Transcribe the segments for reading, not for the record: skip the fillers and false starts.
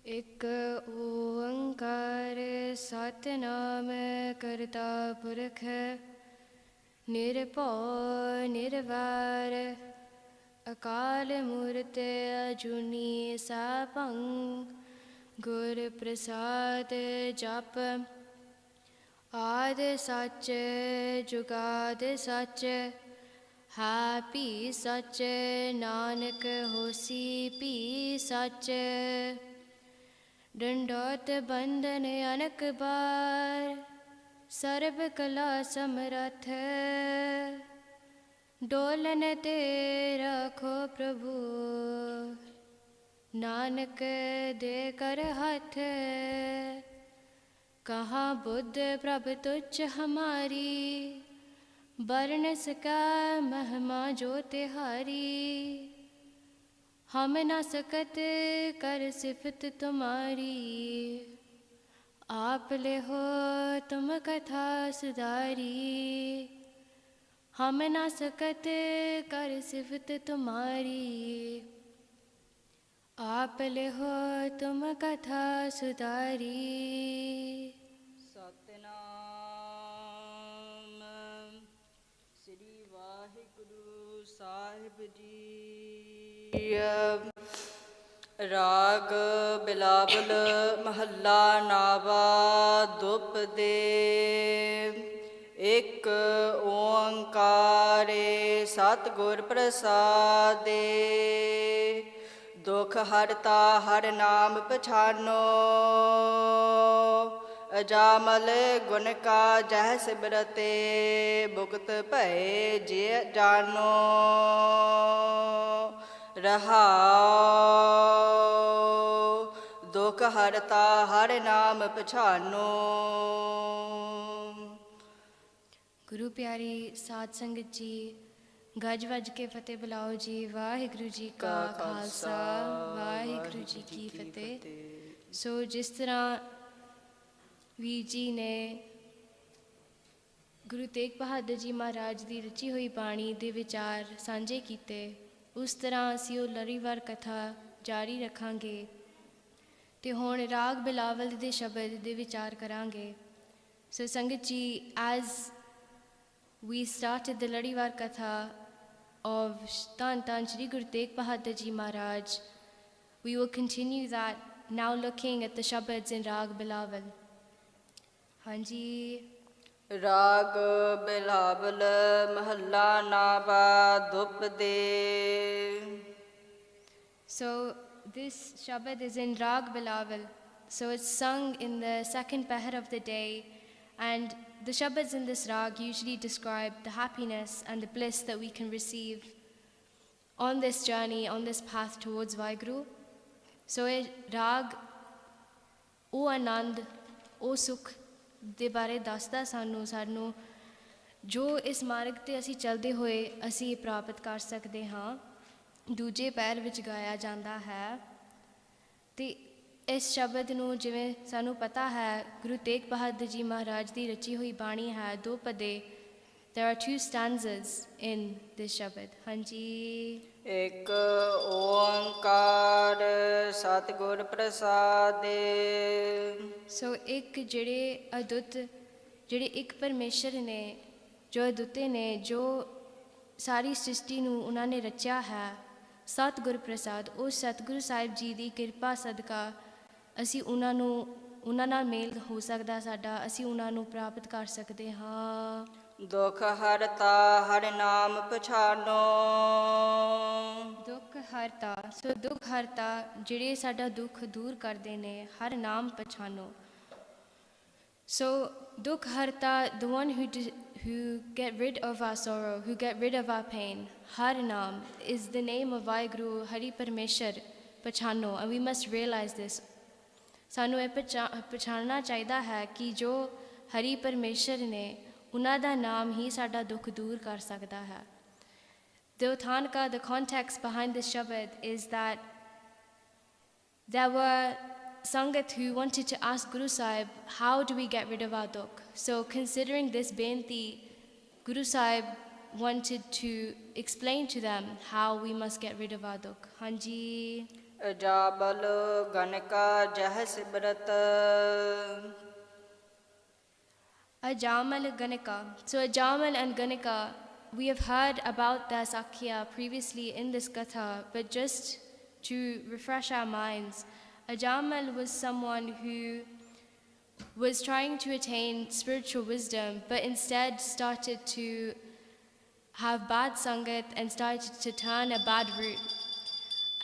ਇੱਕ ਓੰਕਾਰ ਸਤਿਨਾਮ ਕਰਤਾ ਪੁਰਖ ਨਿਰਭਉ ਨਿਰਵੈਰ ਅਕਾਲ ਮੂਰਤ ਅਜੂਨੀ ਸੈਭੰ ਗੁਰ ਪ੍ਰਸਾਦ ਜਪ ਆਦਿ ਸੱਚ ਜੁਗਾਦ ਸੱਚ ਹੈ ਭੀ ਸੱਚ ਨਾਨਕ ਹੋਸੀ ਭੀ ਸੱਚ ਡੰਡੋਤ ਬੰਧਨ ਅਨਕ ਬਾਰ ਸਰਬ ਕਲਾ ਸਮਰੱਥ ਡੋਲਨ ਤੇ ਰੱਖੋ ਪ੍ਰਭੂ ਨਾਨਕ ਦੇ ਕਰ ਹੱਥ ਕਹਾਂ ਬੁੱਧ ਪ੍ਰਭ ਤੁਝ ਹਮਾਰੀ ਵਰਨ ਸਕੈ ਮਹਿਮਾ ਜੋ ਤਿਹਾਰੀ हम न सकत कर सिफत तुम्हारी आप ले हो तुम कथा सुधारी हम न सकत कर सिफत तुम्हारी आप ले हो तुम कथा सुधारी। सतनाम श्री वाहिगुरु साहिब जी। ਰਾਗ ਬਿਲਾਵਲ ਮਹੱਲਾ ਨਾਵਾ ਦੁਪ ਦੇ। ਇੱਕ ਓੰਕਾਰੇ ਸਤਿਗੁਰ ਪ੍ਰਸਾਦੇ ਦੁਖ ਹਰਤਾ ਹਰ ਨਾਮ ਪਛਾਨੋ ਅਜਾਮਲ ਗੁਣ ਕਾ ਜਹ ਸਿਮਰਤੇ ਭੁਗਤ ਭਏ ਜੇ ਜਾਨੋ ਰਹਾਉ ਦੁਖ ਹਰਤਾ ਹਰ ਨਾਮ ਪਛਾਨੋ। ਗੁਰੂ ਪਿਆਰੀ ਸਾਧ ਸੰਗਤ ਜੀ, ਗੱਜ ਵੱਜ ਕੇ ਫਤਿਹ ਬੁਲਾਓ ਜੀ। ਵਾਹਿਗੁਰੂ ਜੀ ਕਾ ਖਾਲਸਾ ਵਾਹਿਗੁਰੂ ਜੀ ਕੀ ਫਤਿਹ। ਸੋ ਜਿਸ ਤਰ੍ਹਾਂ ਵੀਰ ਜੀ ਨੇ ਗੁਰੂ ਤੇਗ ਬਹਾਦਰ ਜੀ ਮਹਾਰਾਜ ਦੀ ਰਚੀ ਹੋਈ ਬਾਣੀ ਦੇ ਵਿਚਾਰ ਸਾਂਝੇ ਕੀਤੇ, ਉਸ ਤਰ੍ਹਾਂ ਅਸੀਂ ਉਹ ਲੜੀਵਾਰ ਕਥਾ ਜਾਰੀ ਰੱਖਾਂਗੇ ਅਤੇ ਹੁਣ ਰਾਗ ਬਿਲਾਵਲ ਦੇ ਸ਼ਬਦ ਦੇ ਵਿਚਾਰ ਕਰਾਂਗੇ। ਸੋ ਸੰਗਤ ਜੀ, ਐਜ਼ ਵੀ ਸਟਾਰਟਡ ਦ ਲੜੀਵਾਰ ਕਥਾ of ਧੰਨ ਧੰਨ Shri Guru Tegh Bahadur Ji Maharaj, we will continue that now looking at the shabads in Rag Bilawal. ਹਾਂਜੀ। ਰਾਗ ਬਿਲਾਵਲ ਮਹੱਲਾ ਨਾਵਾ ਦੁਪ ਦੇ। So this shabad is in Rag Bilawal. So it's sung in the second pahar of the day, and the shabads in this rag usually describe the happiness and the bliss that we can receive on this journey, on this path towards Vaheguru. So rag ਉਹ ਆਨੰਦ, ਉਹ ਸੁੱਖ ਦੇ ਬਾਰੇ ਦੱਸਦਾ ਸਾਨੂੰ ਜੋ ਇਸ ਮਾਰਗ 'ਤੇ ਅਸੀਂ ਚੱਲਦੇ ਹੋਏ ਅਸੀਂ ਪ੍ਰਾਪਤ ਕਰ ਸਕਦੇ ਹਾਂ, ਦੂਜੇ ਪੈਰ ਵਿੱਚ ਗਾਇਆ ਜਾਂਦਾ ਹੈ। ਅਤੇ ਇਸ ਸ਼ਬਦ ਨੂੰ ਜਿਵੇਂ ਸਾਨੂੰ ਪਤਾ ਹੈ ਗੁਰੂ ਤੇਗ ਬਹਾਦਰ ਜੀ ਮਹਾਰਾਜ ਦੀ ਰਚੀ ਹੋਈ ਬਾਣੀ ਹੈ, ਦੋ ਪਦੇ। There are two stanzas in this shabad. ਹਾਂਜੀ। ਇੱਕ ਓੰਕਾਰ ਸਤਿਗੁਰ ਪ੍ਰਸਾਦੇ। ਸੋ ਇੱਕ ਜਿਹੜੇ ਅਦੁੱਤ, ਜਿਹੜੇ ਇੱਕ ਪਰਮੇਸ਼ਰ ਨੇ, ਜੋ ਅਦੁੱਤੇ ਨੇ, ਜੋ ਸਾਰੀ ਸ੍ਰਿਸ਼ਟੀ ਨੂੰ ਉਹਨਾਂ ਨੇ ਰਚਿਆ ਹੈ, ਸਤਿਗੁਰ ਪ੍ਰਸਾਦ, ਉਹ ਸਤਿਗੁਰੂ ਸਾਹਿਬ ਜੀ ਦੀ ਕਿਰਪਾ ਸਦਕਾ ਅਸੀਂ ਉਹਨਾਂ ਨਾਲ ਮੇਲ ਹੋ ਸਕਦਾ ਸਾਡਾ, ਅਸੀਂ ਉਹਨਾਂ ਨੂੰ ਪ੍ਰਾਪਤ ਕਰ ਸਕਦੇ ਹਾਂ। ਦੁਖ ਹਰਤਾ ਹਰ ਨਾਮ ਪਛਾਨੋ। ਦੁੱਖ ਹਰਤਾ, ਸੋ ਦੁੱਖ ਹਰਤਾ ਜਿਹੜੇ ਸਾਡਾ ਦੁੱਖ ਦੂਰ ਕਰਦੇ ਨੇ, ਹਰ ਨਾਮ ਪਛਾਨੋ। ਸੋ ਦੁੱਖ ਹਰਤਾ, the one who get rid of our sorrow, who get rid of our pain, har naam is the name of Vaheguru, Hari Parmeshwar, pachano, and we must realize this. ਸਾਨੂੰ ਇਹ ਪਛਾਣਨਾ ਚਾਹੀਦਾ ਹੈ ਕਿ ਜੋ ਹਰੀ ਪਰਮੇਸ਼ਰ ਨੇ, ਉਹਨਾਂ ਦਾ ਨਾਮ ਹੀ ਸਾਡਾ ਦੁੱਖ ਦੂਰ ਕਰ ਸਕਦਾ ਹੈ। The Uthanka, the context behind this shabad is that there were Sangat who wanted to ask Guru Sahib, how do we get rid of our dukh? So considering this benti, Guru Sahib wanted to explain to them how we must get rid of our dukh. Hanji. ਜਾਬਲ ਗਨਕਾ ਜਹ ਸਿਬਰਤ Ajamal Ganika. So Ajamal and Ganika, we have heard about the Sakya previously in this Gatha, but just to refresh our minds, Ajamal was someone who was trying to attain spiritual wisdom, but instead started to have bad sangat and started to turn a bad route.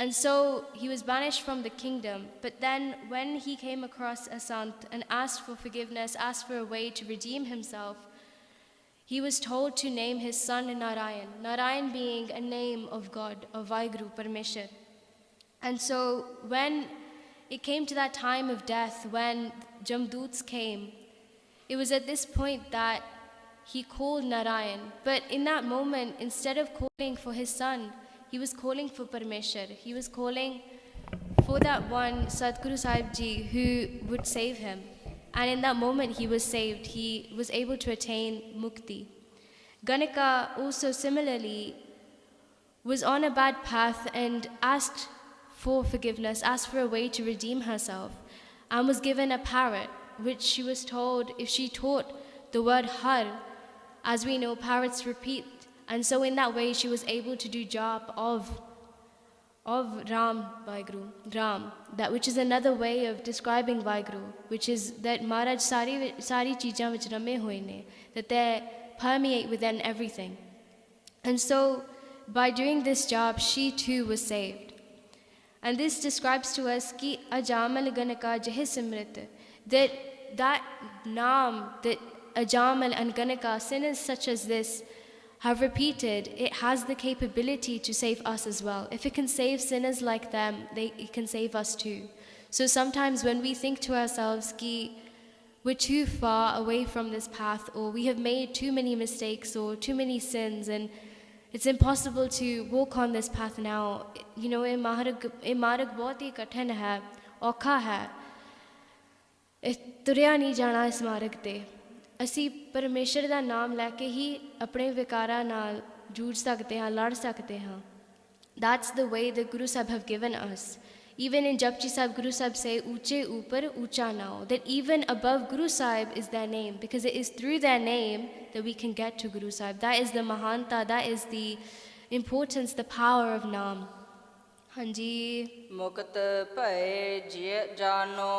And so he was banished from the kingdom. But then when he came across a sant and asked for forgiveness, asked for a way to redeem himself, he was told to name his son Narayan. Narayan being a name of God, of Vaheguru Parmeshwar. And so when it came to that time of death, when Jamdoots came, it was at this point that he called Narayan. But in that moment, instead of calling for his son, he was calling for Parmeshwar. He was calling for that one Sadguru Sahib Ji who would save him. And in that moment, he was saved. He was able to attain mukti. Ganika also similarly was on a bad path and asked for forgiveness, asked for a way to redeem herself, and was given a parrot, which she was told if she taught the word Har, as we know, parrots repeat. And so in that way, she was able to do jap of Ram Vaheguru, Ram, that which is another way of describing Vaheguru, which is that Maharaj sari cheejan vich rame hoye ne, that they permeate within everything. And so by doing this job, she too was saved. And this describes to us ki Ajamal Ganika Jahi Simrit, that Naam, that Ajamal and Ganika, sinners such as this, have repeated, it has the capability to save us as well. If it can save sinners like them, it can save us too. So sometimes when we think to ourselves, ki, we're too far away from this path, or we have made too many mistakes or too many sins, and it's impossible to walk on this path now. You know, ये मार्ग बहुत ही कठिन है, औखा है. तुरिया नहीं जाना इस मार्ग ते. ਅਸੀਂ ਪਰਮੇਸ਼ਰ ਦਾ ਨਾਮ ਲੈ ਕੇ ਹੀ ਆਪਣੇ ਵਿਕਾਰਾਂ ਨਾਲ ਜੂਝ ਸਕਦੇ ਹਾਂ, ਲੜ ਸਕਦੇ ਹਾਂ. That's the way the Guru Sahib have given us. Even in Japji Sahib, Guru Sahib say, Uche upar, ucha nao. That even above Guru Sahib is their name, because it is through their name that we can get to Guru Sahib. That is the mahanta, that is the importance, the power of Naam. Hanji. ਮੁਕਤ ਭਏ ਜੀ ਜਾਨੋ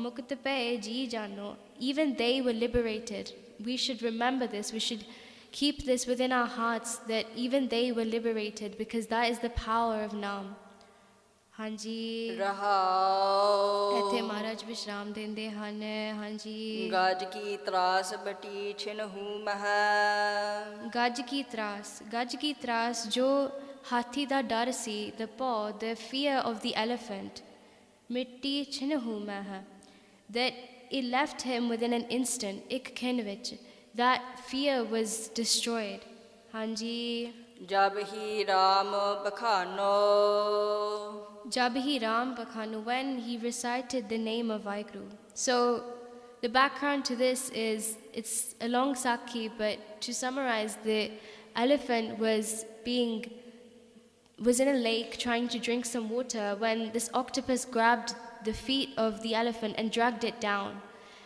Mukt pe ji jano. Even they were liberated. We should remember this. We should keep this within our hearts, that even they were liberated, because that is the power of Naam. Hanji. ਰਹਾਉ ਇੱਥੇ ਮਹਾਰਾਜ ਵਿਸ਼ਰਾਮ ਦਿੰਦੇ ਹਨ. ਹਾਂਜੀ. ਗਜ ਕੀ ਤਰਾਸ ਬਟੀ ਛਿਨਹੂ ਮਹਿ ਗੱਜ ਕੀ ਤਰਾਸ. ਗੱਜ ਕੀ ਤਰਾਸ ਜੋ ਹਾਥੀ ਦਾ ਡਰ ਸੀ, the paw, the fear of the elephant, ਮਿੱਟੀ ਛਿਨਹੂ ਮਹਿ, that it left him within an instant, ik khen vich, that fear was destroyed. Hanji. ਜਬ ਹੀ Ram ਬਖਾਨੋ Jab hi Ram Bakhanu, when he recited the name of Vaheguru. So the background to this is, it's a long sakhi, but to summarize, the elephant was in a lake trying to drink some water when this octopus grabbed the feet of the elephant and dragged it down.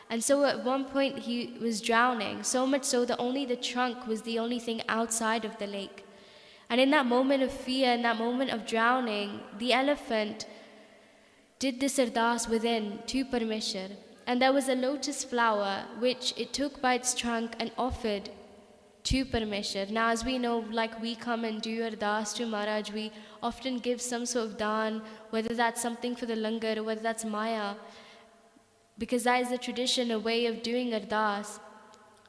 And so at one point he was drowning, so much so that only the trunk was the only thing outside of the lake. And in that moment of fear, in that moment of drowning, the elephant did this ardas within to Parmeshwar. And there was a lotus flower which it took by its trunk and offered to Parmeshwar. Now as we know, like we come and do ardas to Maharaj, we often give some sort of daan, whether that's something for the langar or whether that's maya, because that is the tradition, a way of doing ardas.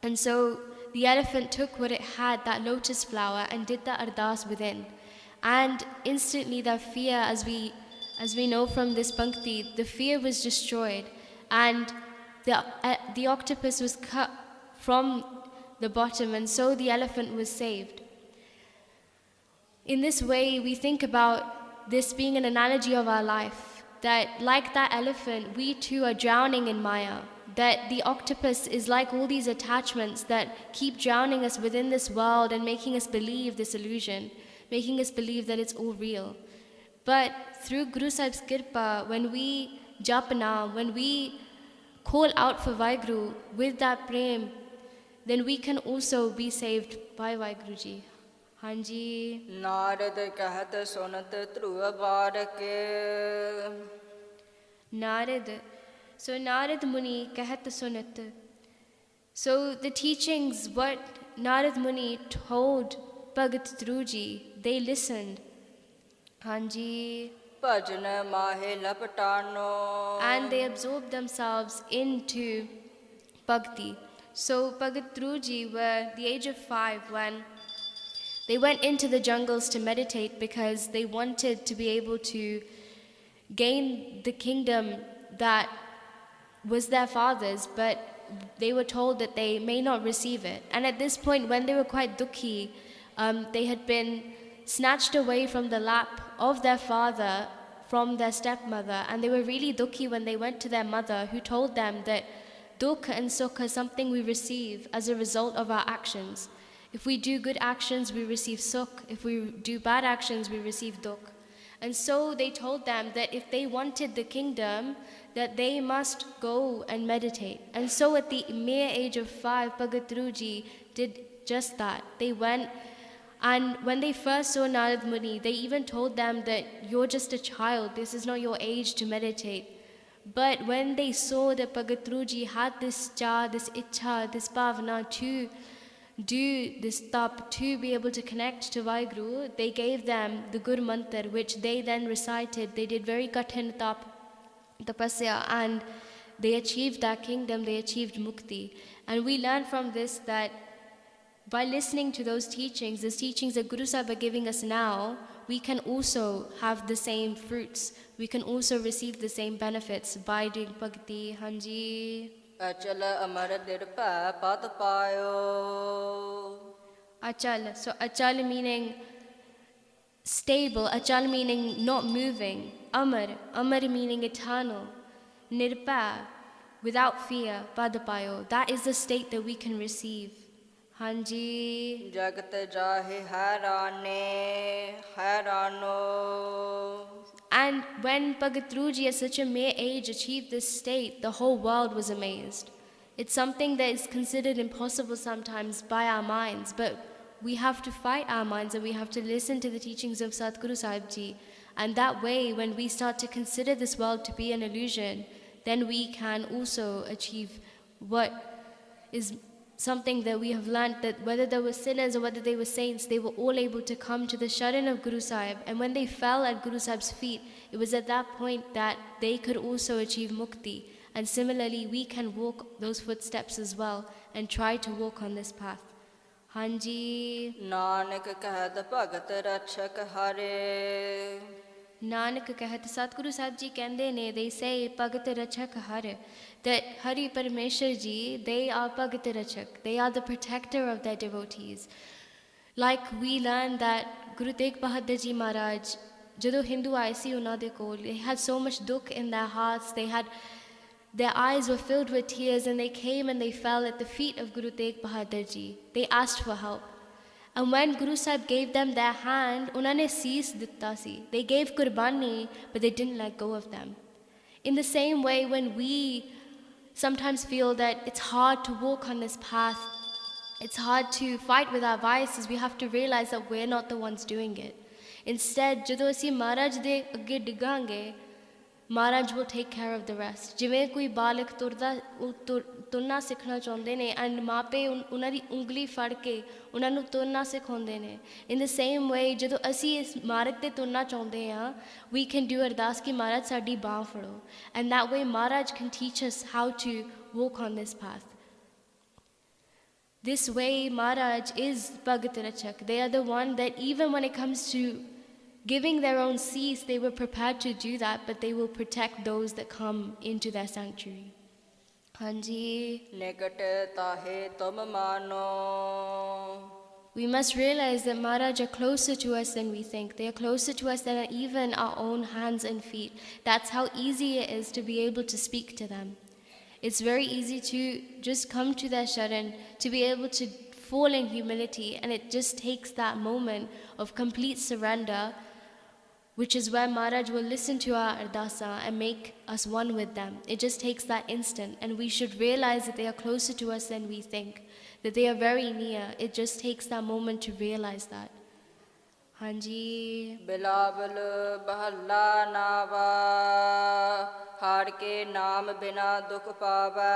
And so the elephant took what it had, that lotus flower, and did the ardas within. And instantly that fear, as we know from this pankti, the fear was destroyed, and the octopus was cut from the bottom, and so the elephant was saved. In this way, we think about this being an analogy of our life, that like that elephant, we too are drowning in Maya, that the octopus is like all these attachments that keep drowning us within this world and making us believe this illusion, making us believe that it's all real. But through Guru Sahib's Kirpa, when we jap naam, when we call out for Vaheguru with that prem, then we can also be saved by Vaheguru Ji. Hanji. Narad ਕਹਿਤ ਸੁਨਤ Dhruv bark Narad. So Narad Muni kahat sunat. So the teachings, what Narad Muni told Bhagat Dhruji, they listened. Hanji. ਭਜਨ ਮਾਹੇ ਲਪਟਾਨੋ And they absorbed themselves into bhakti. So Bhagat Dhruji were the age of 5 when they went into the jungles to meditate because they wanted to be able to gain the kingdom that was their father's, but they were told that they may not receive it. And at this point, when they were quite dukhi, they had been snatched away from the lap of their father from their stepmother, and they were really dukhi when they went to their mother, who told them that dukha and sukha is something we receive as a result of our actions. If we do good actions, we receive sukh. If we do bad actions, we receive dukh. And so they told them that if they wanted the kingdom, that they must go and meditate. And so at the mere age of 5, Bhagat Dhruji did just that. They went, and when they first saw Narad Muni, they even told them that you're just a child, this is not your age to meditate. But when they saw that Bhagat Dhruji had this cha, this ichha, this bhavana to do this tap, to be able to connect to Vaheguru, they gave them the Gur Mantar, which they then recited. They did very kathin tap, tapasya, and they achieved that kingdom, they achieved mukti. And we learn from this that by listening to those teachings, these teachings that Guru Sahib are giving us now, we can also have the same fruits. We can also receive the same benefits by doing bhakti. Hanji. ਅਚਲ ਅਮਰ ਨਿਰਭੈ ਪਦ ਪਾਇਓ Achal. So achal meaning stable, achal meaning not moving. Amar. Amar meaning eternal. Nirpa, without fear. Padapayo. That is the state that we can receive. Hanji. ਜਗਤ ਜਾਹੇ ਹੈਰਾਨੇ ਹੈਰਾਨੋ And when Bhagat Dhruji at such a mere age achieved this state, the whole world was amazed. It's something that is considered impossible sometimes by our minds, but we have to fight our minds and we have to listen to the teachings of Satguru Sahib Ji. And that way, when we start to consider this world to be an illusion, then we can also achieve what is something that we have learned, that whether they were sinners or whether they were saints, they were all able to come to the sharan of Guru Sahib. And when they fell at Guru Sahib's feet, it was at that point that they could also achieve mukti. And similarly, we can walk those footsteps as well and try to walk on this path. Hanji. Nanak ਕਹਿਤ ਭਗਤ ਰਛਕ ਹਰੇ Nanak kahat, Satguru Sahib Ji kende ne, they say Bhagat Rachak Har, that Hari Parameshwar Ji, they are Bhagat Rachak, they are the protector of their devotees. Like we learn that Guru Tegh Bahadur Ji Maharaj, jado Hindu aaye si unna de kol, they had so much dukh in their hearts, their eyes were filled with tears, and they came and they fell at the feet of Guru Tegh Bahadur Ji. They asked for help. And when Guru Sahib gave them their hand, unhone sees ditta si. They gave qurbani, but they didn't let go of them. In the same way, when we sometimes feel that it's hard to walk on this path, it's hard to fight with our vices, we have to realize that we're not the ones doing it. Instead, jadon assi Maharaj de agge diggange, Maharaj will take care of the rest. Jiਵੇਂ ਕੋਈ ਬਾਲਕ ਤੁਰਨਾ ਸਿੱਖਣਾ ਚਾਹੁੰਦੇ ਨੇ and ਮਾਪੇ ਉਹਨਾਂ ਦੀ ਉਂਗਲੀ ਫੜ ਕੇ ਉਹਨਾਂ ਨੂੰ ਤੁਰਨਾ ਸਿਖਾਉਂਦੇ ਨੇ. In the same way, ਜਦੋਂ ਅਸੀਂ ਇਸ ਮਾਰਗ ਤੇ ਤੁਰਨਾ ਚਾਹੁੰਦੇ ਹਾਂ, we can do ਅਰਦਾਸ ਕਿ ਮਹਾਰਾਜ ਸਾਡੀ ਬਾਂਹ ਫੜੋ. And that way Maharaj can teach us how to walk on this path. This way Maharaj is Bhagat Rachak. They are the one that even when it comes to giving their own seats, they were prepared to do that, but they will protect those that come into their sanctuary. Hanji. ਨਿਕਟ ਤਾਹੇ ਤੁਮ ਮਾਨੋ We must realize that Maharaj are closer to us than we think. They are closer to us than even our own hands and feet. That's how easy it is to be able to speak to them. It's very easy to just come to their sharan, to be able to fall in humility, and it just takes that moment of complete surrender which is where Maharaj will listen to our ardasa and make us one with them. It just takes that instant, and we should realize that they are closer to us than we think, that they are very near. It just takes that moment to realize that. Hanji. Bilawal ਬਹੱਲਾ ਨਾਵਾ ਹਾਰ ਕੇ ਨਾਮ ਬਿਨਾ ਦੁਖ ਪਾਵੈ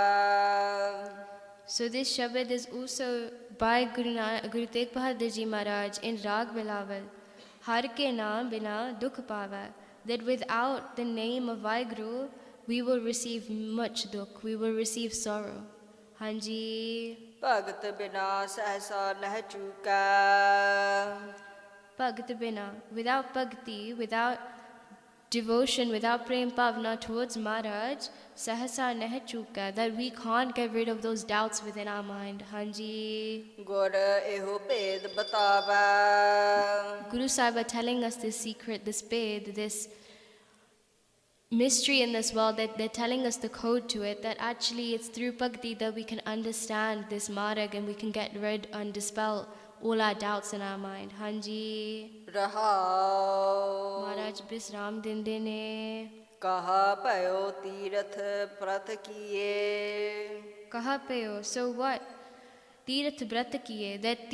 So this Shabad is also by Guru Tegh Bahadur Ji Maharaj in Rag Bilawal. Har ke naam bina dukh pava. That without the name of Vaheguru, we will receive much dukh, we will receive sorrow. Hanji. ਭਗਤ ਬਿਨਾ ਸਹਸਾ ਨਹਿ ਚੂਕੈ Bhakt bina, without bhakti, without devotion, without prem bhavna towards Maharaj, sahasa nahi chuka, that we can't get rid of those doubts within our mind. Hanji. ਗੁਰ ਇਹੋ ਭੇਦ ਬਤਾਵੈ Guru Sahib are telling us this secret, this bed, this mystery in this world, that they're telling us the code to it, that actually it's through bhakti that we can understand this marg and we can get rid and dispel all our doubts in our mind. Hanji. ਰਹਾਉ Maharaj Bisram dinde ne. ਕਹਾ ਭਇਓ ਤੀਰਥ ਪ੍ਰਥ ਕੀਏ Kaha payo. So what? Tirath Brata kiye. That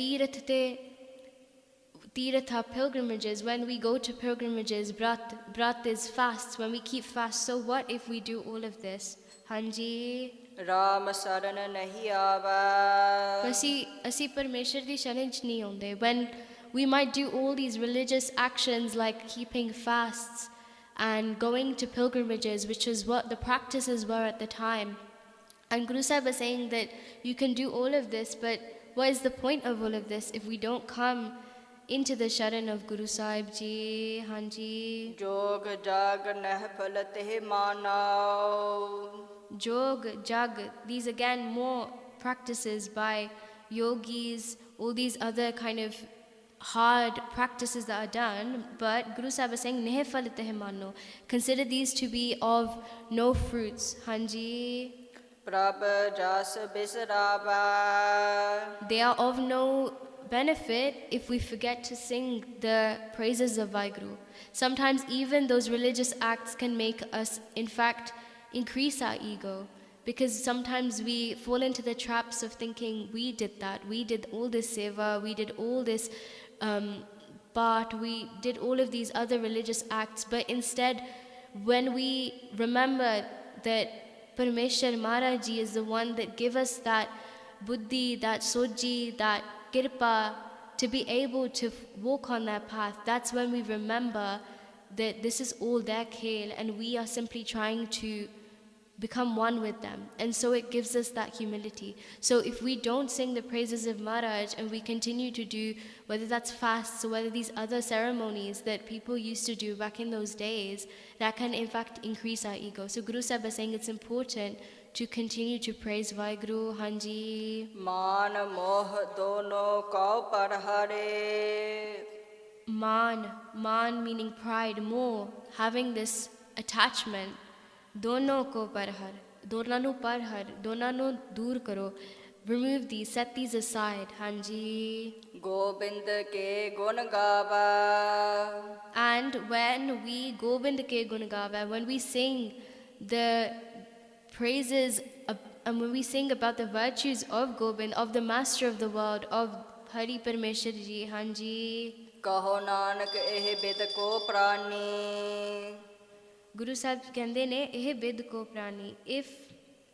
Tirath are pilgrimages. When we go to pilgrimages, Brat is fasts. When we keep fast. So what if we do all of this? Hanji. Ram ਸਰਨ ਨਹੀਂ ਆਵੈ Asi Parmeshwar di sharan ch nahi aunde. When we might do all these religious actions like keeping fasts and going to pilgrimages, which is what the practices were at the time. And Guru Sahib was saying that you can do all of this, but what is the point of all of this if we don't come into the sharan of Guru Sahib Ji? Hanji. ਜੋਗ ਜਾਗ ਨਹਿ ਫਲ ਤੇ ਮਾਨਾਉ Jog, Jag, these again more practices by yogis, all these other kind of hard practices that are done, but Guru Sahib is saying, Nehe phalat hai mano. Consider these to be of no fruits. Hanji. ਪ੍ਰਭ ਜਸ ਬਿਸਰਾਵੈ They are of no benefit if we forget to sing the praises of Vaheguru. Sometimes even those religious acts can make us, in fact, increase our ego, because sometimes we fall into the traps of thinking we did that, we did all this seva, we did all this part, we did all of these other religious acts, but instead when we remember that Parmeshwar Maharaj Ji is the one that gave us that buddhi, that soji, that kirpa to be able to walk on that path, that's when we remember that this is all their khel and we are simply trying to become one with them. And so it gives us that humility. So if we don't sing the praises of Maharaj and we continue to do, whether that's fasts or whether these other ceremonies that people used to do back in those days, that can in fact increase our ego. So Guru Sahib is saying it's important to continue to praise Vaheguru. Hanji. ਮਾਨ ਮੋਹ ਦੋਨੋਂ Q ਪਰ ਹਰੇ Man meaning pride, more, having this attachment. Dono ko parhar, donanu parhar, donanu dur karo. Remove these, set these aside. Hanji. Gobind ਕੇ ਗੁਣ ਗਾਵੈ And when we Gobind ke gun gava, when we sing the praises and when we sing about the virtues of Gobind, of the master of the world, of Hari Parmeshwar Ji, Hanji. ਕਹੋ ਨਾਨਕ ਇਹ ਬਿਦ ਕੋ ਪ੍ਰਾਨੀ Guru Sahib kende ne eh bid ko prani. If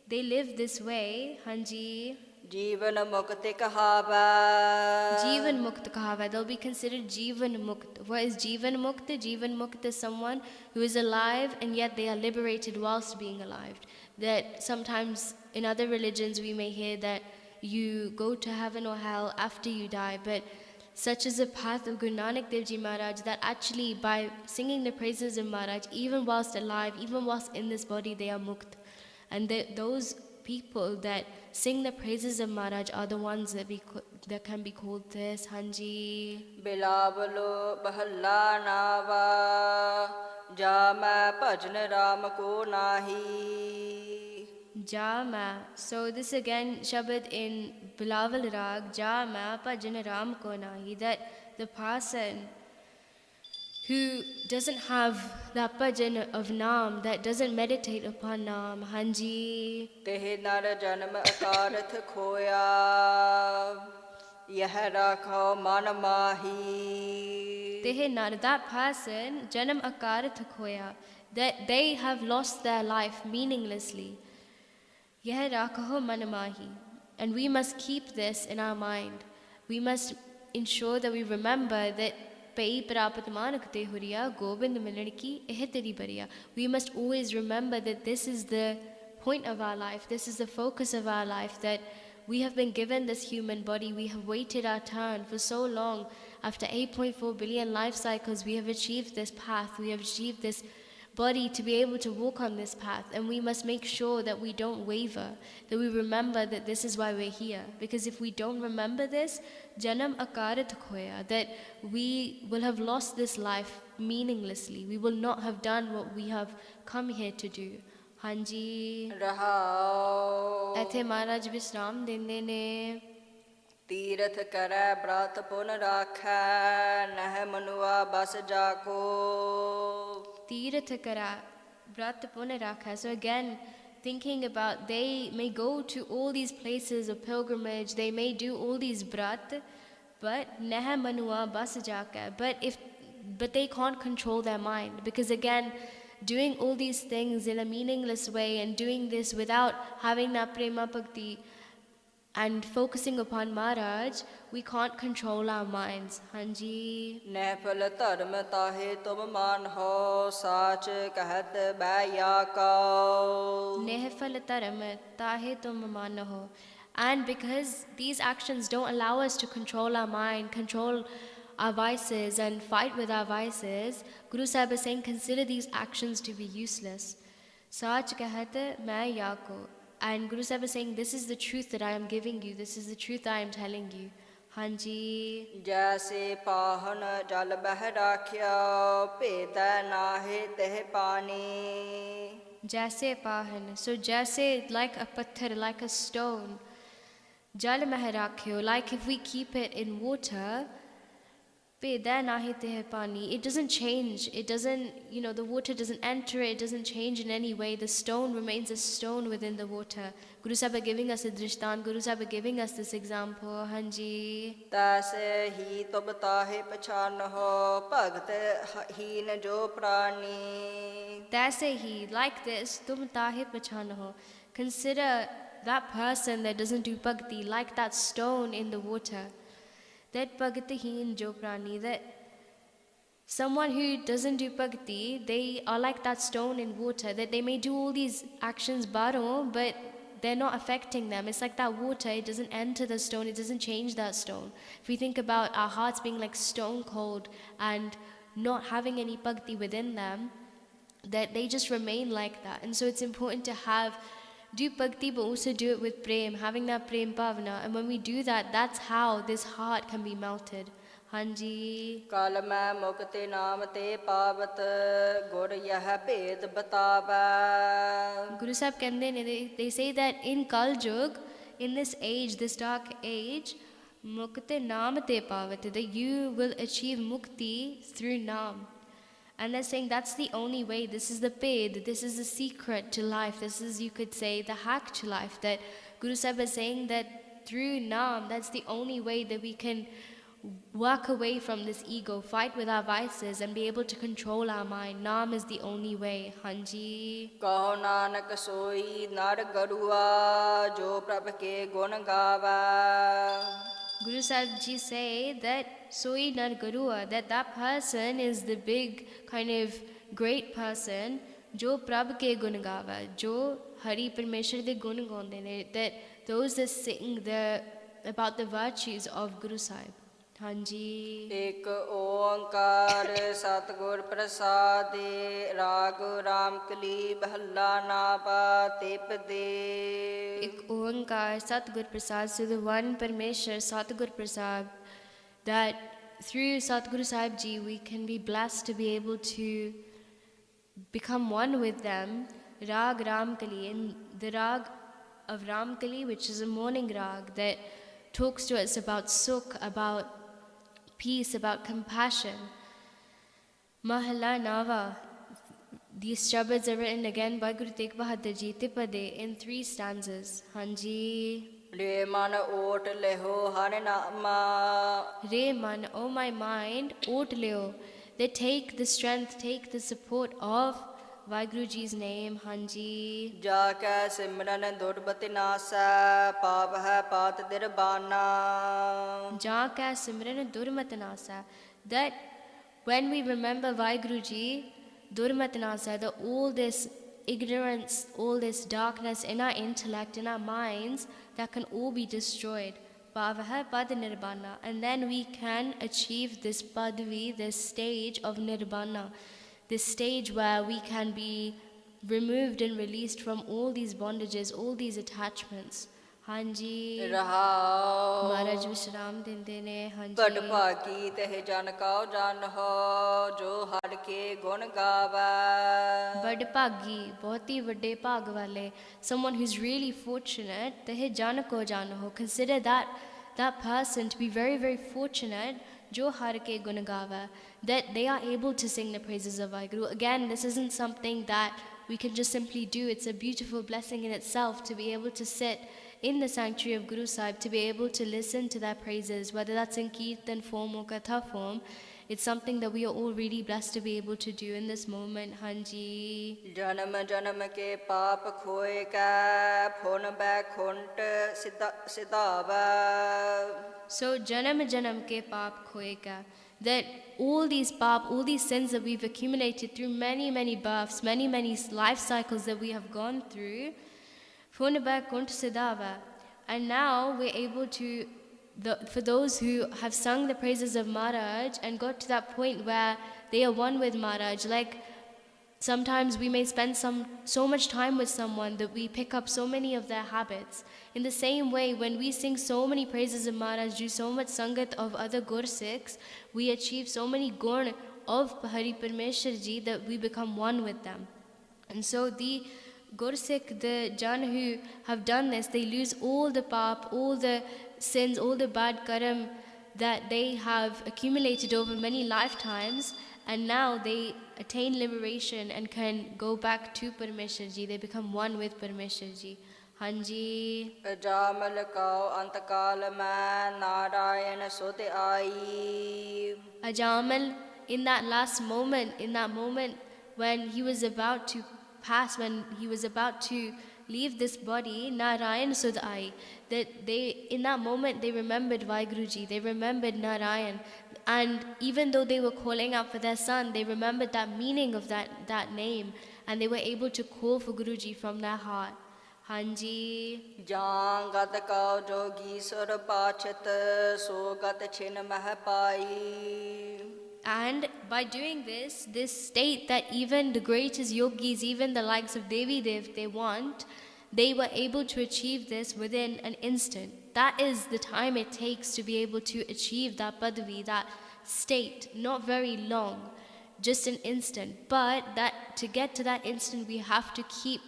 they live this way, Hanji. ਜੀਵਨ ਮੁਕਤ ਕਹਾਵੈ Jivan Mukt kahava. They'll be considered Jivan Mukt. What is Jivan Mukt? Jivan Mukt is someone who is alive and yet they are liberated whilst being alive. That sometimes in other religions we may hear that you go to heaven or hell after you die, but such is the path of Guru Nanak Dev Ji Maharaj, that actually by singing the praises of Maharaj, even whilst alive, even whilst in this body, they are mukt. And those people that sing the praises of Maharaj are the ones that can be called this. Hanji. ਬਿਲਾਵਲੋ ਬਹੱਲਾ ਨਾਵਾ ਜਾ ਮੈਂ ਭਜਨ ਰਾਮ ਕੋ ਨਾਹੀ Jama. So this again, Shabad in Bilaval Rag, Jama Bhajan Ram Ko Nahi, that the person who doesn't have that bhajan of Naam, that doesn't meditate upon Naam. Hanji. Teh नर जन्म अकारथ खोया यह राखो मन माही Tehe nar, that person, janam akarat khoya, that they have lost their life meaninglessly. Yeh rakaho manamahi. And we must keep this in our mind. We must ensure that we remember that Pai Prapatmanakte Huriya Gobind Milaniki Eheteri Bariya. We must always remember that this is the point of our life, this is the focus of our life, that we have been given this human body, we have waited our turn for so long. After 8.4 billion life cycles, we have achieved this path, we have achieved this body to be able to walk on this path, and we must make sure that we don't waver, that we remember that this is why we're here. Because if we don't remember this, janam akarat khoya, that we will have lost this life meaninglessly. We will not have done what we have come here to do. Hanji. रहाओ Ethe Maharaj Visram dende ne. Tirath करੈ व्रत पुन राखै नह मनुआ बस जाको Tirtha kara, vrat puna rakha. So again, thinking about, they may go to all these places of pilgrimage, they may do all these vrat, but neha manua bas jaka. But they can't control their mind, because again, doing all these things in a meaningless way and doing this without having that prema bhakti and focusing upon Maharaj, we can't control our minds. Hanji. नैफल धर्म ताहे तुम मान हो साच कहत बैया को Nehfal taram tahe tum manaho. And because these actions don't allow us to control our mind, control our vices and fight with our vices, Guru Sahib is saying, consider these actions to be useless. Sach kahate main yako. And Guru Sahib is saying, this is the truth that I am giving you, this is the truth I am telling you. Hanji. जैसे पाहन जल बह राख्या भेद नाहे तह पानी Jaise pahan. So jaise, like a patthar, like a stone. Jal meh rakhyo, like if we keep it in water, peda nahi teh pani. It doesn't change. It doesn't, the water doesn't enter it, doesn't change in any way. The stone remains a stone within the water. Guru Sahib are giving us a drishtan. Guru Sahib are giving us this example. Hanji. तैसे ही तुम ताहे पछान हो भगत हीन जो प्राणी Taise hi, like this, tum tahe pachhan ho. Consider that person that doesn't do bhakti like that stone in the water. That bhagatihin jo prani, that someone who doesn't do bhakti, they are like that stone in water, that they may do all these actions baro, but they're not affecting them. It's like that water, it doesn't enter the stone, it doesn't change that stone. If we think about our hearts being like stone cold and not having any bhakti within them, that they just remain like that. And so it's important to do bhakti but also do it with prem, having that prem bhavana. And when we do that, that's how this heart can be melted. Hanji. कल मैं मुक्ति नाम ते पावत गुर यह भेद बतावै Guru Sahib kende ne, they say that in Kal Yug, in this age, this dark age, mukti naam te pavat, that you will achieve mukti through naam. And they're saying that's the only way. This is the paid. This is the secret to life. This is, you could say, the hack to life. That Guru Sahib is saying that through Naam, that's the only way that we can walk away from this ego, fight with our vices, and be able to control our mind. Naam is the only way. Hanji. कहो नानक सोई नर गरुआ जो प्रभ के गुण गावै Guru Sahib Ji say that Soi Nar Garua, that person is the big kind of great person, jo Prabh ke gun gava, jo Hari Parmeshwar de gun gaunde ne, that those that sing about the virtues of Guru Sahib. Hanji. एक ओंकार सतगुर प्रसादे राग राम कली बहला नापा tip they Ek Oankar Satgur Prasad, so the one Parmeshwar Satgur Prasad, that through Satguru Sahib Ji we can be blessed to be able to become one with them. Rag Ramkali, and the Rag of Ramkali, which is a morning Rag that talks to us about Sukh, about peace, about compassion. Mahalla Nava. These shabads are written again by Guru Tegh Bahadur Ji Tipade in 3 stanzas. Hanji. ਰੇ ਮਨ ਓਟ ਲਿਹੋ ਹਰਿ ਨਾਮਾ Re man, O my mind, ot leo. They take the strength, take the support of Vaheguru Ji's name. Hanji. ਜਾ ਕੈ ਸਿਮਰਨ ਦੁਰਬਤਿ ਨਾਸੈ ਪਾਪ ਹੈ ਪਾਤ ਦਿਰਬਾਨਾ Ja ka simran durmatanasa. That when we remember Vaheguru Ji, durmatanasa, that all this ignorance, all this darkness in our intellect, in our minds, that can all be destroyed. Pavaha Pad Nirbana. And then we can achieve this Padvi, this stage of Nirbana, this stage where we can be removed and released from all these bondages, all these attachments. Hanji. ਰਹਾਉ Maharaj Vishram dinde ne. ਬੜ Hanji. ਭਾਗੀ ਤਹਿ ਜਨ Q ਜਨ ਹੋ ਜੋ ਹਰ ਕੇ ਗੁਣ ਗਾਵੈ Bad Bhagi, bahut hi vadde bhag wale. Someone who's really fortunate, tehe jan ko jan ho. Consider that person to be very, very fortunate, jo har ke gun gava, that they are able to sing the praises of Vaheguru. Again, this isn't something that we can just simply do. It's a beautiful blessing in itself to be able to sit in the sanctuary of Guru Sahib, to be able to listen to their praises, whether that's in kirtan form or katha form. It's something that we are all really blessed to be able to do in this moment. Hanji. ਜਨਮ ਜਨਮ ਕੇ ਪਾਪ ਖੋਏ ਕੈ phone ਬੈ ਖੁੰਟ ਸਿਧਾਵੈ So janam janam ke paap khoega. That all these paap, all these sins that we've accumulated through many, many births, many, many life cycles that we have gone through, phunaba kunt siddhava. And now we're able to, for those who have sung the praises of Maharaj and got to that point where they are one with Maharaj, like sometimes we may spend so much time with someone that we pick up so many of their habits. In the same way, when we sing so many praises of Maharaj, do so much sangat of other Gursikhs, we achieve so many gun of Hari Parmeshwar Ji that we become one with them. And so the Gursikh, the Jan who have done this, they lose all the paap, all the sins, all the bad karam that they have accumulated over many lifetimes, and now they attain liberation and can go back to Parmeshwar Ji. They become one with Parmeshwar Ji. Hanji. ਜਾਮਲ ਕਉ ਅੰਤ ਕਾਲ ਮੈਂ ਨਾਰਾਇਣ ਸੁਧ ਆਈ Ajamal, in that last moment, in that moment when he was about to pass, when he was about to leave this body, Narayan Sudhai, that they, in that moment, they remembered Vaheguru Ji, they remembered Narayan. And even though they were calling out for their son, they remembered that meaning of that name, and they were able to call for Guruji from their heart. Hanji. ਜਾਂ ਗਤ Q ਜੋਗੀ ਸੁਰ ਪਾਛਤ ਸੋ ਗਤ ਛਿਨ ਮਹਿ ਪਾਈ And by doing this state that even the greatest yogis, even the likes of Devi Dev, they want, they were able to achieve this within an instant. That is the time it takes to be able to achieve that padavi, that state. Not very long, just an instant. But that to get to that instant, we have to keep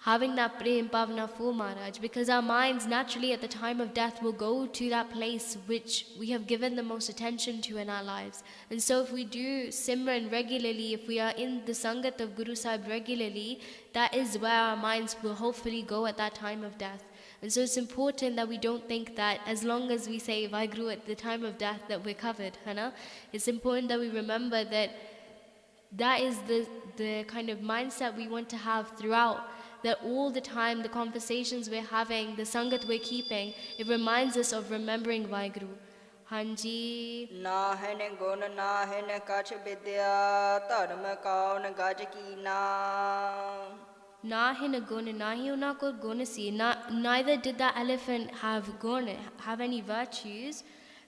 having that prem pavna for Maharaj, because our minds naturally at the time of death will go to that place which we have given the most attention to in our lives. And so if we do Simran regularly, if we are in the Sangat of Guru Sahib regularly, that is where our minds will hopefully go at that time of death. And so it's important that we don't think that as long as we say Vaheguru at the time of death that we're covered, Hana. It's important that we remember that that is the kind of mindset we want to have throughout, that all the time, the conversations we're having, the sangat we're keeping, it reminds us of remembering Vaheguru. Hanji. ਨਾਹਿਨ ਗੁਣ ਨਾਹਿਨ ਕਛ ਵਿਦਿਆ ਧਰਮ ਕੌਣ ਗਜ ਕੀਨਾ Nahin a gun, nahi una ko gunasi. Neither did the elephant have gun, have any virtues.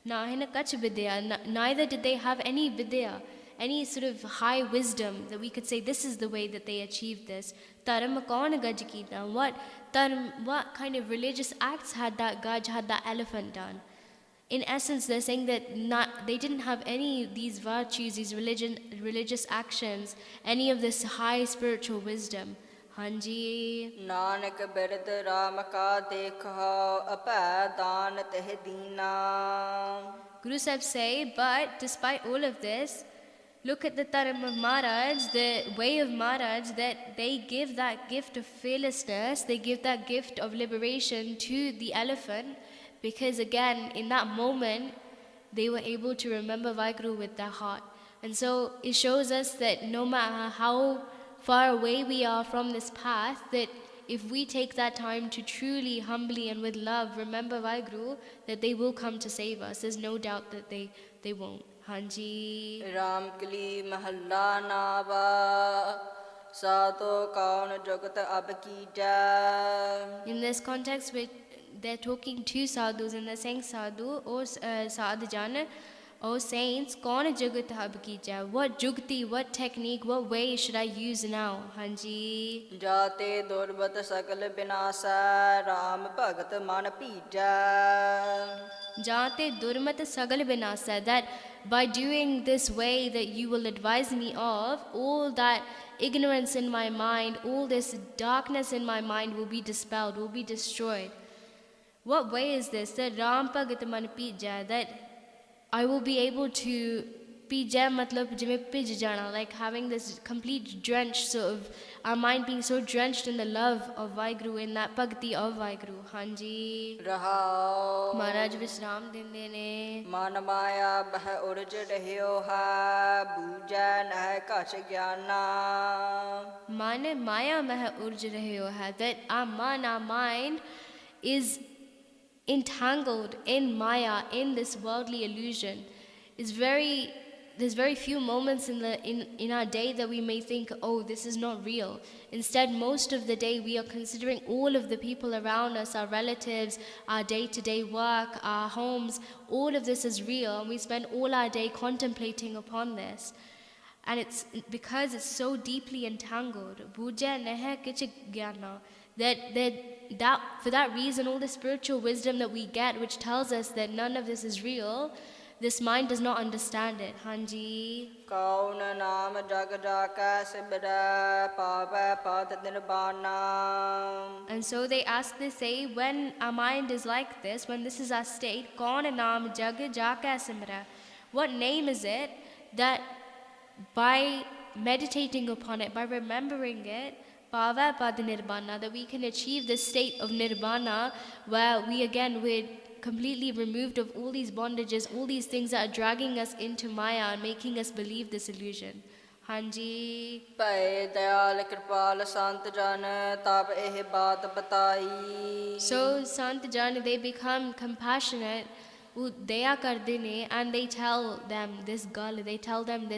Nahin a kach vidya. Neither did they have any vidya, any sort of high wisdom that we could say this is the way that they achieved this. Taram kaun gaj kita. What kind of religious acts had that gaj, had that elephant done? In essence, they're saying that they didn't have any of these virtues, these religious actions, any of this high spiritual wisdom. Hanji. Nanak ਬਿਰਦ Ram ਕਾ ਦੇਖੋ ਅਭੈ ਦਾਨ ਤਹਿ ਦੀਨਾ Guru Sahib say, but despite all of this, Look at the Dharam of Maharaj, the way of Maharaj, that they give that gift of fearlessness, they give that gift of liberation to the elephant, because again, in that moment, they were able to remember Vaheguru with their heart. And so it shows us that no matter how far away we are from this path, that if we take that time to truly, humbly, and with love remember Vaheguru, that they will come to save us. There's no doubt that they won't. Hanji. Ram कली महल्ला नावा सातो कौन जुगत अब की जा. In this context, they're talking to sadhus and they're saying sadhu or sadhajan or saints, kaun jugat ab ki jai? What jugti, what technique, what way should I use now? Hanji. जाते दुर्बत सकल बिनासा राम भगत मन pizza. Jate durmat sagal binasa, that by doing this way that you will advise me of, all that ignorance in my mind, all this darkness in my mind will be dispelled, will be destroyed. What way is this? That Ram Bhagat Man Pija, that I will be able to pija matlab jime pij jana, like having this complete drench, sort of our mind being so drenched in the love of Vaheguru, in that bhakti of Vaheguru. Hanji. रहाओ Maharaj Visram dinde ne. मन माया बह उर्ज रहियो है बूझै नह कछ ज्ञाना. Mane maya meh urj rahe ho hai, that our man, our mind is entangled in maya, in this worldly illusion. There's very few moments in our day that we may think, oh, this is not real. Instead, most of the day we are considering all of the people around us, our relatives, our day-to-day work, our homes, all of this is real, and we spend all our day contemplating upon this. And it's because it's so deeply entangled, that for that reason, all the spiritual wisdom that we get, which tells us that none of this is real, this mind does not understand it. Hanji. कौन नाम जग जाका सिमरै पावै पद nirvana. And so they say, when our mind is like this, when this is our state, kaun naam jag jaka simra, what name is it that by meditating upon it, by remembering it, pava pad nirbana, that we can achieve this state of nirbana, where we're completely removed of all these bondages, all these things that are dragging us into Maya and making us believe this illusion. Hanji. ਭੈ ਦਇਆਲ ਕਿਰਪਾਲ ਸੰਤ ਜਨ ਤਬ ਇਹ ਬਾਤ ਬਤਾਈ. So Sant Jan, they become compassionate, daya kardine, and they tell them this gal, they tell them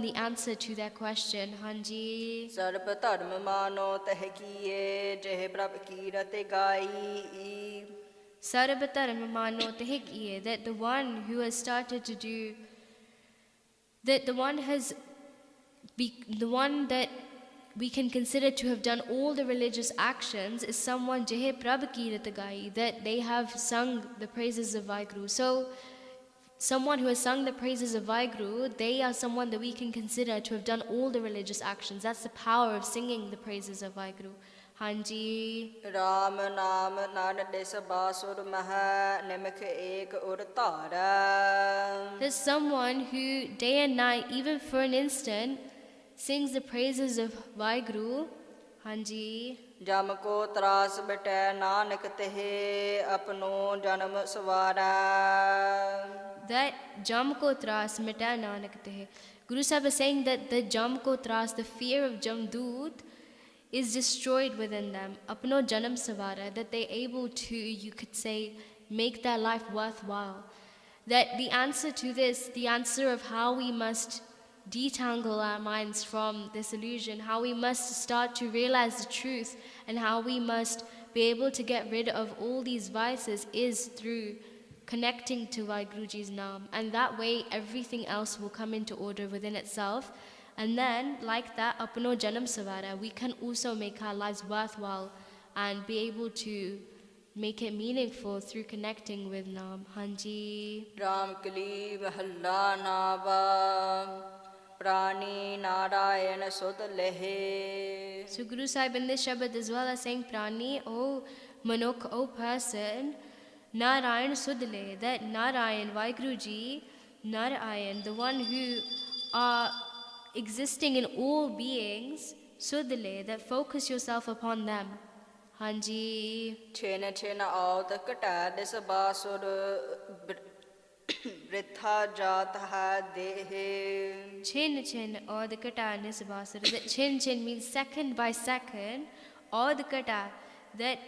the answer to their question. Hanji. ਸਰਬ ਧਰਮ ਮਾਨੋ ਤਹਿ ਕੀਏ ਜਿਹ ਪ੍ਰਭ ਕੀਰਤ ਗਾਈ. Sarab dharma mano tehikiye, that the one who has started to do, that the one that we can consider to have done all the religious actions is someone jehe prabh kirat gai, that they have sung the praises of Vaheguru. So someone who has sung the praises of Vaheguru, they are someone that we can consider to have done all the religious actions. That's the power of singing the praises of Vaheguru. Hanji. Ram ਨਾਮ ਨਾਨ ਦਿਸ ਬਾਸੁਰ ਮਹ ਨਿਮਖ ਏਕ ਉਰ ਧਾਰਾ. There's someone who day and night, even for an instant, sings the praises of Vaheguru. Hanji. ਜਮ ਕੋ ਤਰਾਸ ਬਟੈ ਨਾਨਕ ਤਹਿ ਆਪਣੋ ਜਨਮ ਸਵਾਰਾ. That jam ko tras mita nanak tehe. Guru Sahib is saying that the jam ko tras, the fear of Jamdut, is destroyed within them. Apno janam savara, that they're able to, you could say, make their life worthwhile. That the answer to this, the answer of how we must detangle our minds from this illusion, how we must start to realize the truth, and how we must be able to get rid of all these vices is through connecting to Vaheguruji's Naam. And that way, everything else will come into order within itself. And then, like that, apno janam savara, we can also make our lives worthwhile and be able to make it meaningful through connecting with Naam. Hanji. Ram Kali Mahalla Nava Prani Narayan Sud Lehe. So Guru Sahib in this Shabad as well as saying, Prani, O Manuk, O person, Narayan Sudle, that Narayan, Vaheguruji, Narayan, the one who are existing in all beings, Sudale, that focus yourself upon them. Hanji. ਛਿਨ ਛਿਨ ਆਉਤ ਘਟੈ ਦਿਸ ਬਾਸੁਰ ਬ੍ਰਿਥਾ ਜਾਤ ਹੈ ਦੇਹ Chin chin or the kata nisabasara. That chin chin means second by second, or the kata, that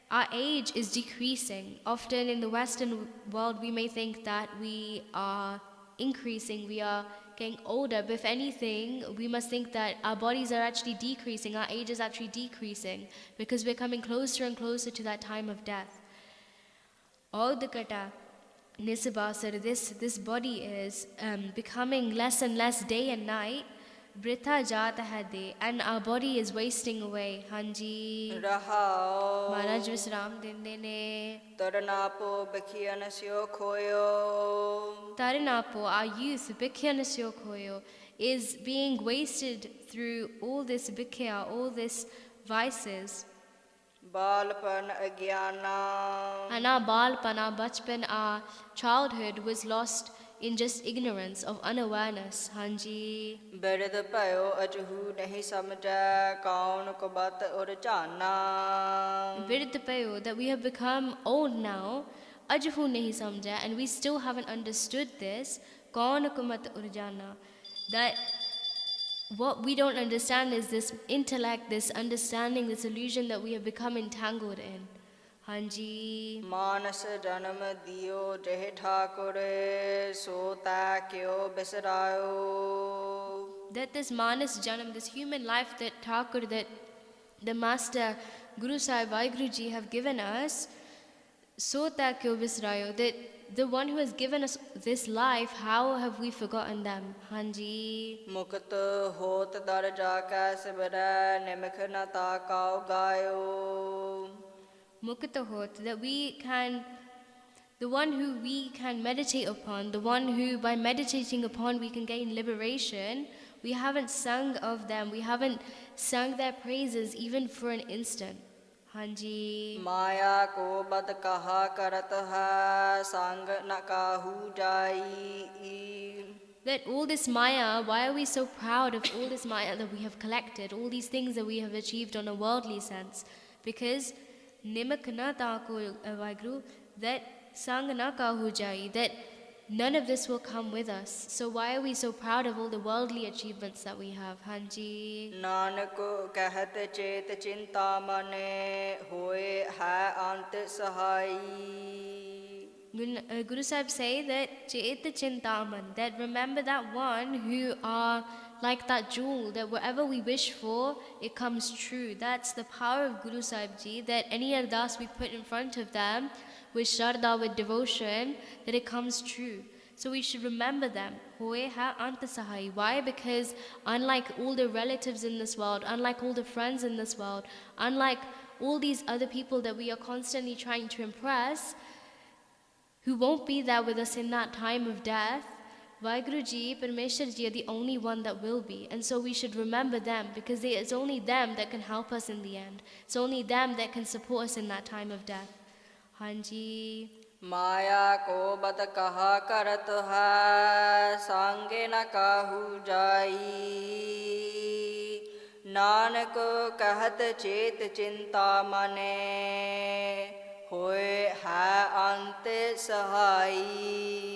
our age is decreasing. Often in the Western world, we may think that we are increasing, we are getting older, but if anything, we must think that our bodies are actually decreasing, our age is actually decreasing, because we're coming closer and closer to that time of death. All the kata. Nisabasara, this body is becoming less and less day and night. Britha jata hade, and our body is wasting away. Hanji. ਰਹਾਉ Maharaj Visram dinde ne. ਤਰਨਾਪੋ ਬਖੀਅਨ ਸਿਓ ਖੋਇਓ Tarinapo, our youth, Bhikkyanasyo koyo, is being wasted through all this bhikkya, all this vices. ਬਾਲਪਨ ਅਗਿਆਨਾ And our balpan, our bachpan, our childhood was lost in just ignorance of unawareness. Hanji. ਬਿਰਧ ਭਇਓ ਅਜਹੂ ਨਹੀਂ ਸਮਝੈ ਕੌਣ ਕੁਬਤ ਉਰ ਝਾਨਾ Viridpayo, that we have become old now, Ajahu nahi samjha, and we still haven't understood this. Kaun kumat urjana, that what we don't understand is this intellect, this understanding, this illusion that we have become entangled in. Hanji. ਮਾਨਸ ਜਨਮ ਦਿਓ ਜਹ ਠਾਕੁਰ ਸੋ ਤਾ ਕਿਉ ਬਿਸਰਾਇਓ That this manas janam, this human life that Thakur, that the Master Guru Sahib Vaheguru Ji have given us, so takyo visrayo, that the one who has given us this life, how have we forgotten them? Hanji. ਮੁਕਤ ਹੋਤ ਦਰ ਜਾ ਕੈ ਸਿਮਰੈ ਨਿਮਖ ਨ ਤਾ cow ਗਾਇਓ Mukatahot, that we can, the one who we can meditate upon, the one who by meditating upon we can gain liberation, we haven't sung of them, we haven't sung their praises even for an instant. Hanji. ਮਾਇਆ ਕੋ ਬਦ ਕਹਾ ਕਰਤ ਹੈ ਸੰਗ ਨ ਕਾਹੂ ਜਾਈ That all this Maya, why are we so proud of all this Maya that we have collected, all these things that we have achieved on a worldly sense? Because Nimak na taako Vaheguru, that sang na kahu jai, that none of this will come with us. So why are we so proud of all the worldly achievements that we have? Hanji. Nanak ਕਹਿਤ ਚੇਤ ਚਿੰਤਾ ਮਨੇ ਹੋਏ ਹੈ ਅੰਤ ਸਹਾਈ Guru Sahib say that Cheta Chintaman, that remember that one who are like that jewel, that whatever we wish for, it comes true. That's the power of Guru Sahib Ji, that any ardas we put in front of them with shraddha, with devotion, that it comes true. So we should remember them. Hoye ha anta sahai. Why? Because unlike all the relatives in this world, unlike all the friends in this world, unlike all these other people that we are constantly trying to impress, who won't be there with us in that time of death, Vaheguru Ji, Parmeshwar Ji are the only one that will be. And so we should remember them, because it's only them that can help us in the end. It's only them that can support us in that time of death. Hanji. ਮਾਇਆ ਕੋ ਬਦ ਕਹਾ ਕਰਤ ਹੈ ਸੰਗੇ ਨ ਕਾਹੂ ਜਾਈ ਨਾਨਕ ਕਹਿਤ ਚੇਤ ਚਿੰਤਾ ਮਨੇ ਹੋਏ ਹੈ ਅੰਤ ਸਹਾਈ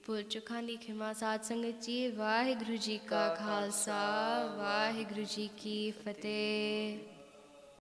Purchukhan di khima saad sangat ji, Vaheguru Ji ka khalsa, Vaheguru Ji ki fateh.